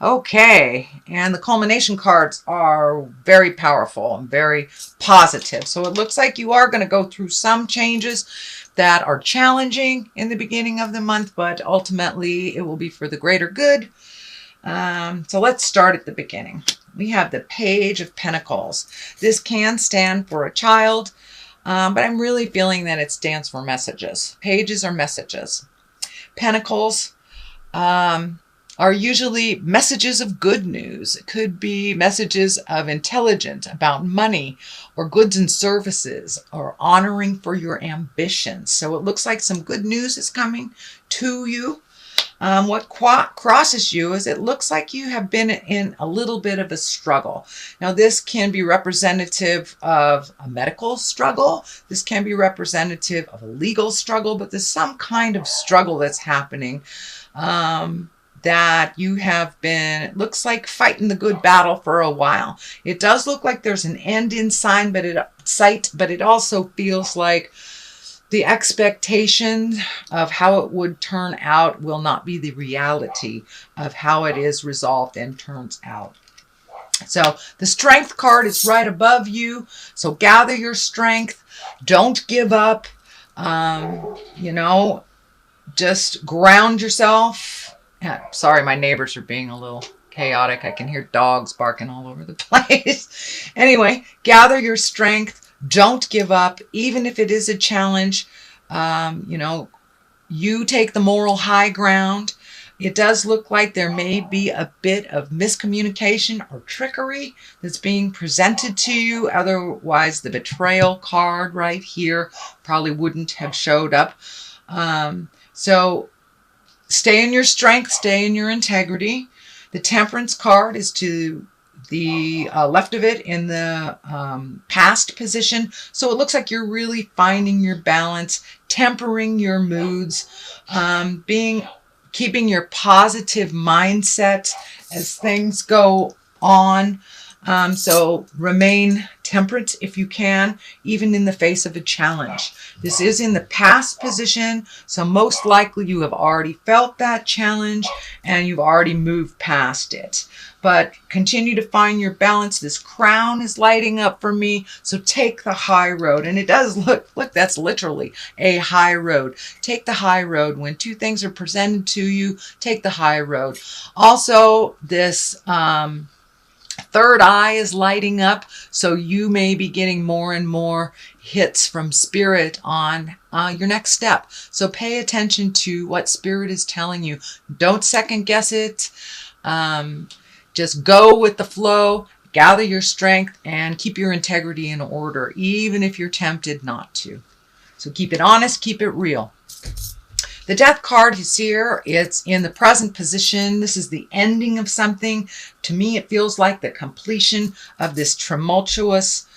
Okay, and the culmination cards are very powerful and very positive. So it looks like you are going to go through some changes that are challenging in the beginning of the month, but ultimately it will be for the greater good. So let's start at the beginning. We have the Page of Pentacles. This can stand for a child, but I'm really feeling that it stands for messages. Pages are messages. Pentacles are usually messages of good news. It could be messages of intelligence about money or goods and services or honoring for your ambitions. So it looks like some good news is coming to you. What crosses you is it looks like you have been in a little bit of a struggle. Now, this can be representative of a medical struggle. This can be representative of a legal struggle, but there's some kind of struggle that's happening that you have been, it looks like, fighting the good battle for a while. It does look like there's an end in sight, but it also feels like the expectation of how it would turn out will not be the reality of how it is resolved and turns out. So the Strength card is right above you. So gather your strength. Don't give up. Just ground yourself. Sorry, my neighbors are being a little chaotic. I can hear dogs barking all over the place. Anyway, gather your strength. Don't give up, even if it is a challenge. You take the moral high ground. It does look like there may be a bit of miscommunication or trickery that's being presented to you. Otherwise, the Betrayal card right here probably wouldn't have showed up. So stay in your strength, stay in your integrity. The Temperance card is to the left of it in the past position. So it looks like you're really finding your balance, tempering your moods, keeping your positive mindset as things go on. So remain temperate if you can, even in the face of a challenge. This is in the past position, so most likely you have already felt that challenge and you've already moved past it. But continue to find your balance. This crown is lighting up for me, so take the high road. And it does look, that's literally a high road. Take the high road. When two things are presented to you, take the high road. Also, this third eye is lighting up, so you may be getting more and more hits from Spirit on your next step. So pay attention to what Spirit is telling you. Don't second guess it. Just go with the flow, gather your strength, and keep your integrity in order, even if you're tempted not to. So keep it honest, keep it real. The Death card is here. It's in the present position. This is the ending of something. To me, it feels like the completion of this tumultuous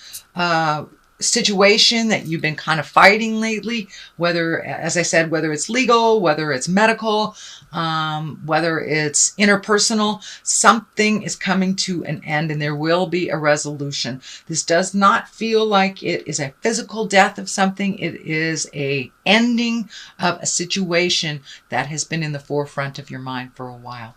situation that you've been kind of fighting lately, whether, as I said, whether it's legal, whether it's medical, whether it's interpersonal, something is coming to an end and there will be a resolution. This does not feel like it is a physical death of something. It is a ending of a situation that has been in the forefront of your mind for a while.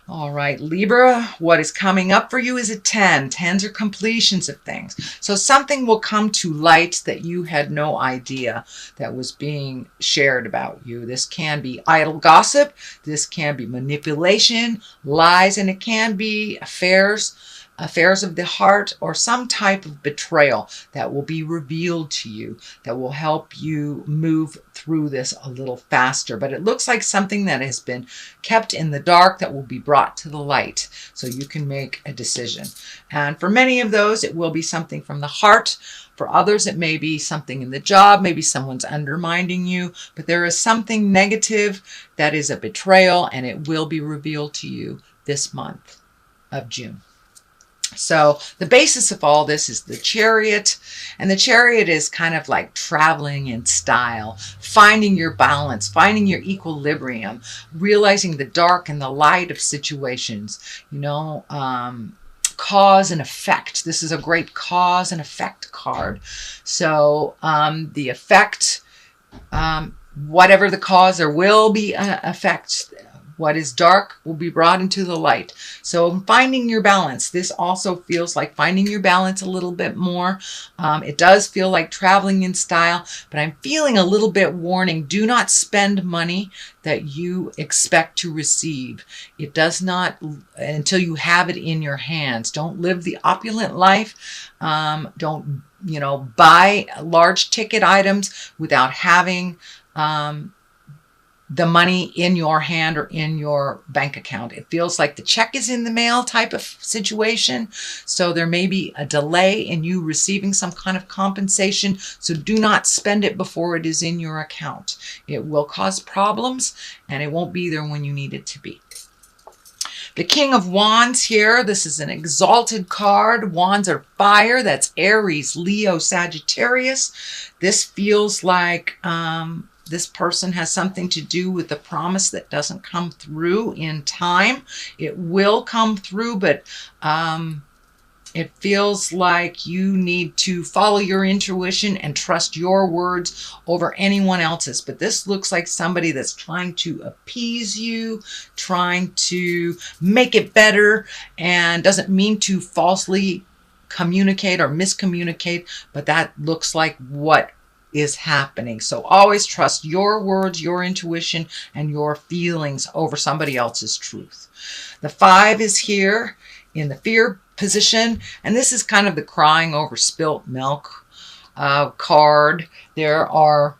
All right, Libra, what is coming up for you is a 10. 10s are completions of things. So something will come to light that you had no idea that was being shared about you. This can be idle gossip. This can be manipulation, lies, and it can be affairs of the heart, or some type of betrayal that will be revealed to you that will help you move through this a little faster. But it looks like something that has been kept in the dark that will be brought to the light so you can make a decision. And for many of those, it will be something from the heart. For others, it may be something in the job, maybe someone's undermining you, but there is something negative that is a betrayal, and it will be revealed to you this month of June. So the basis of all this is the Chariot, and the Chariot is kind of like traveling in style, finding your balance, finding your equilibrium, realizing the dark and the light of situations, cause and effect. This is a great cause and effect card. So the effect, whatever the cause, there will be an effect. What is dark will be brought into the light. So finding your balance. This also feels like finding your balance a little bit more. It does feel like traveling in style, but I'm feeling a little bit warning. Do not spend money that you expect to receive. It does not, until you have it in your hands. Don't live the opulent life. Don't, buy large ticket items without having the money in your hand or in your bank account. It feels like the check is in the mail type of situation. So there may be a delay in you receiving some kind of compensation. So do not spend it before it is in your account. It will cause problems and it won't be there when you need it to be. The King of Wands here, this is an exalted card. Wands are fire. That's Aries, Leo, Sagittarius. This feels like this person has something to do with the promise that doesn't come through in time. It will come through, but it feels like you need to follow your intuition and trust your words over anyone else's. But this looks like somebody that's trying to appease you, trying to make it better, and doesn't mean to falsely communicate or miscommunicate, but that looks like what is happening. So always trust your words, your intuition, and your feelings over somebody else's truth. The 5 is here in the fear position, and this is kind of the crying over spilt milk card. There are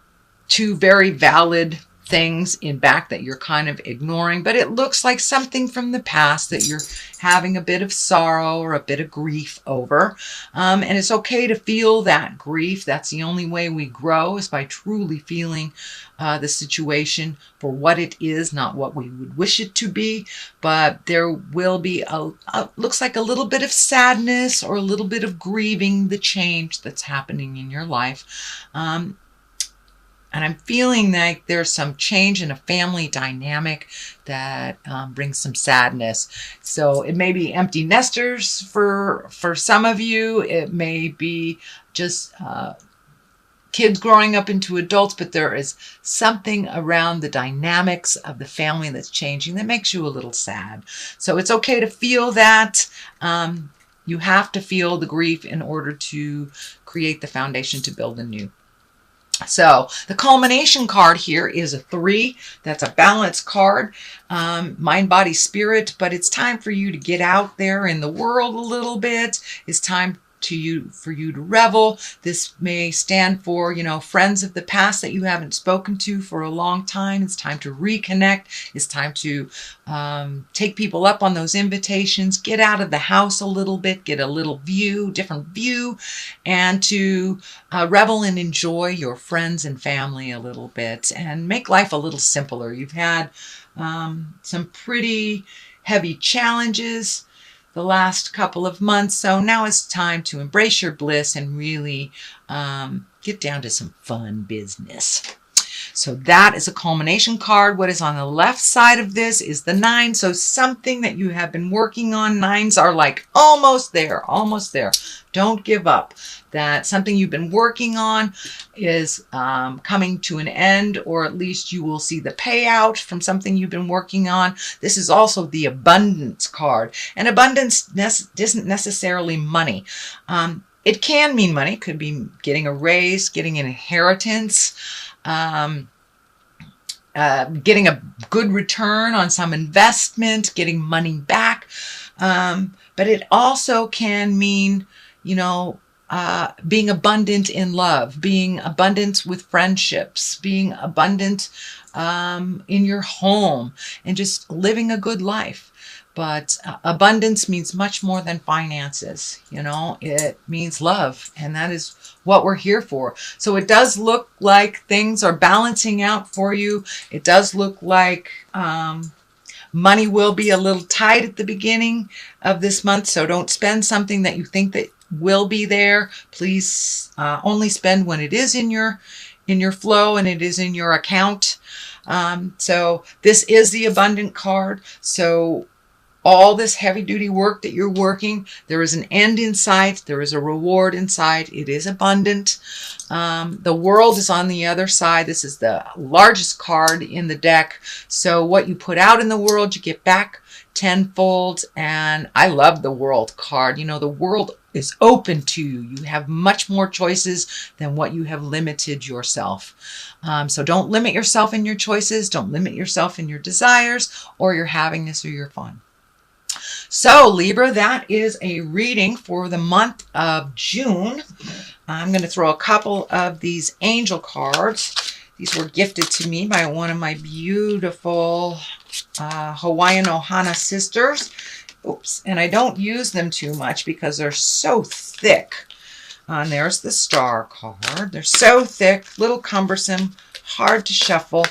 2 very valid things in back that you're kind of ignoring, but it looks like something from the past that you're having a bit of sorrow or a bit of grief over. And it's okay to feel that grief. That's the only way we grow, is by truly feeling the situation for what it is, not what we would wish it to be. But there will be looks like a little bit of sadness or a little bit of grieving the change that's happening in your life. And I'm feeling like there's some change in a family dynamic that brings some sadness. So it may be empty nesters for some of you. It may be just kids growing up into adults, but there is something around the dynamics of the family that's changing that makes you a little sad. So it's okay to feel that. You have to feel the grief in order to create the foundation to build anew. So the culmination card here is a 3. That's a balance card, mind, body, spirit. But it's time for you to get out there in the world a little bit. It's time for you to revel. This may stand for, friends of the past that you haven't spoken to for a long time. It's time to reconnect. It's time to take people up on those invitations. Get out of the house a little bit. Get a little different view, and to revel and enjoy your friends and family a little bit, and make life a little simpler. You've had some pretty heavy challenges the last couple of months. So now it's time to embrace your bliss and really get down to some fun business. So that is a culmination card. What is on the left side of this is the 9. So something that you have been working on. 9s are like almost there, almost there. Don't give up. That something you've been working on is coming to an end, or at least you will see the payout from something you've been working on. This is also the abundance card. And abundance isn't necessarily money. It can mean money. It could be getting a raise, getting an inheritance, getting a good return on some investment, getting money back. But it also can mean, being abundant in love, being abundant with friendships, being abundant in your home, and just living a good life. But abundance means much more than finances. It means love, and that is what we're here for. So it does look like things are balancing out for you. It does look like money will be a little tight at the beginning of this month. So don't spend something that you think that will be there. Please only spend when it is in your flow and it is in your account. So this is the abundant card. So all this heavy duty work that you're working, there is an end in sight. There is a reward in sight. It is abundant. The world is on the other side. This is the largest card in the deck. So what you put out in the world, you get back tenfold. And I love the world card. You know, the world is open to you. You have much more choices than what you have limited yourself. So don't limit yourself in your choices. Don't limit yourself in your desires or your happiness or your fun. So Libra, that is a reading for the month of June. I'm going to throw a couple of these angel cards. These were gifted to me by one of my beautiful Hawaiian Ohana sisters. Oops, and I don't use them too much because they're so thick. And there's the star card. They're so thick, little cumbersome, hard to shuffle.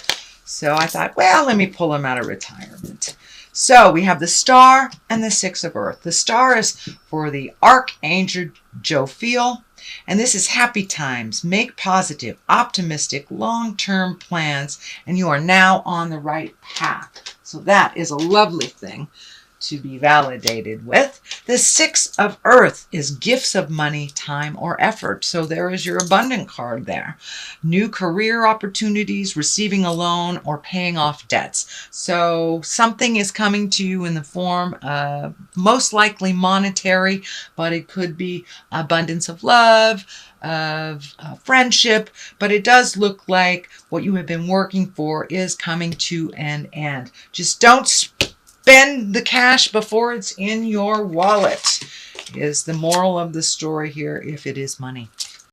So I thought, well, let me pull them out of retirement. So we have the star and the 6 of earth. The star is for the Archangel Jophiel. And this is happy times. Make positive, optimistic, long-term plans. And you are now on the right path. So that is a lovely thing to be validated with. The 6 of earth is gifts of money, time, or effort. So there is your abundant card there. New career opportunities, receiving a loan, or paying off debts. So something is coming to you in the form of most likely monetary, but it could be abundance of love, of friendship, but it does look like what you have been working for is coming to an end. Just don't spend the cash before it's in your wallet, is the moral of the story here, if it is money.